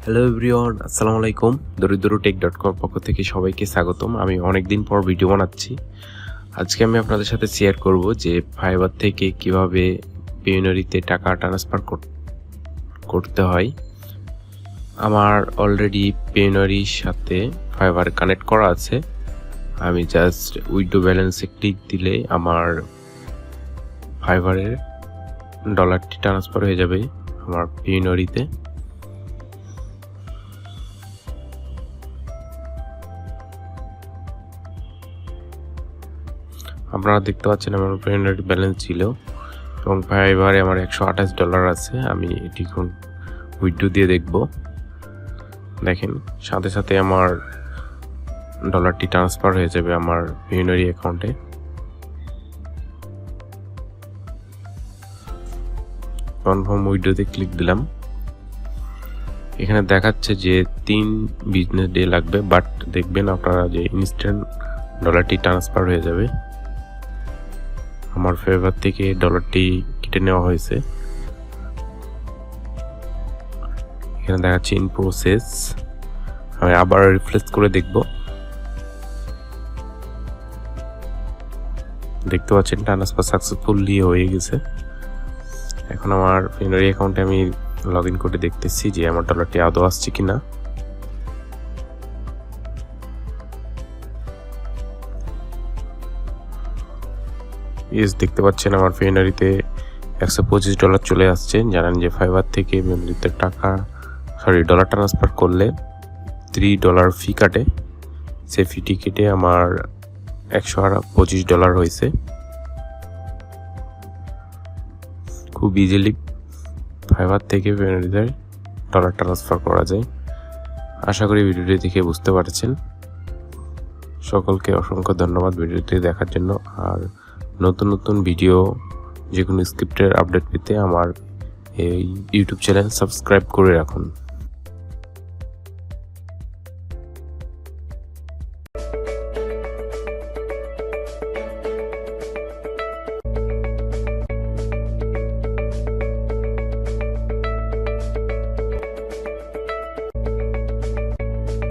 Hello everyone, আসসালামু আলাইকুম। দরিদ্রটেক.com পক্ষ থেকে সবাইকে স্বাগতম। আমি অনেকদিন পর ভিডিও বানাচ্ছি। আজকে আমি আপনাদের সাথে শেয়ার করব যে ফাইবার থেকে কিভাবে পেইওনিয়ারিতে টাকা ট্রান্সফার করতে হয়। আমার অলরেডি পেইওনিয়ারির সাথে ফাইবার কানেক্ট করা আছে। আমি জাস্ট উইথড্র ব্যালেন্সে ক্লিক দিলে আমার ফাইবারের ডলারটি ট্রান্সফার হয়ে যাবে আমার পেইওনিয়ারিতে। আপনারা দেখতে পাচ্ছেন আমার পেইওনিয়ারি ব্যালেন্স ছিল এবং ফাইবারে আমার $128 আছে। আমি এটি এখন উইথড্র দিয়ে দেখব। দেখেন, সাথে সাথে আমার ডলারটি ট্রান্সফার হয়ে যাবে আমার পেইওনিয়ারি অ্যাকাউন্টে। কনফার্ম উইথড্রোতে ক্লিক দিলাম। এখানে দেখাচ্ছে যে 3 বিজনেস ডে লাগবে, বাট দেখবেন আপনারা যে ইনস্ট্যান্ট ডলারটি ট্রান্সফার হয়ে যাবে। আমার ফাইবার থেকে ডলারটি কেটে নেওয়া হয়েছে। এখানে দেখাচ্ছে ইন প্রসেস। আমি আবার রিফ্রেশ করে দেখব। দেখতে পাচ্ছেন ট্রান্সফার সাকসেসফুলি হয়ে গেছে। এখন আমার পেইওনিয়ারি অ্যাকাউন্টে আমি লগ ইন করে দেখতেছি যে আমার ডলারটি আদৌ আসছে কিনা। দেখতে পাচ্ছেন আমার পেইওনিয়ারিতে $125 চলে আসছে। জানেন যে ফাইবার থেকে পেইওনিয়ারিতে ডলার ট্রান্সফার করলে $3 ফি কাটে। সেই ফিটি কেটে আমার $125 হয়েছে। খুব ইজিলি ফাইবার থেকে পেইওনিয়ারিতে ডলার ট্রান্সফার করা যায়। আশা করি ভিডিওটি দেখে বুঝতে পারছেন। সকলকে অসংখ্য ধন্যবাদ ভিডিওটি দেখার জন্য। আর নতুন নতুন ভিডিও, যে কোনো স্ক্রিপ্টের আপডেট পেতে আমার এই ইউটিউব চ্যানেল সাবস্ক্রাইব করে রাখুন।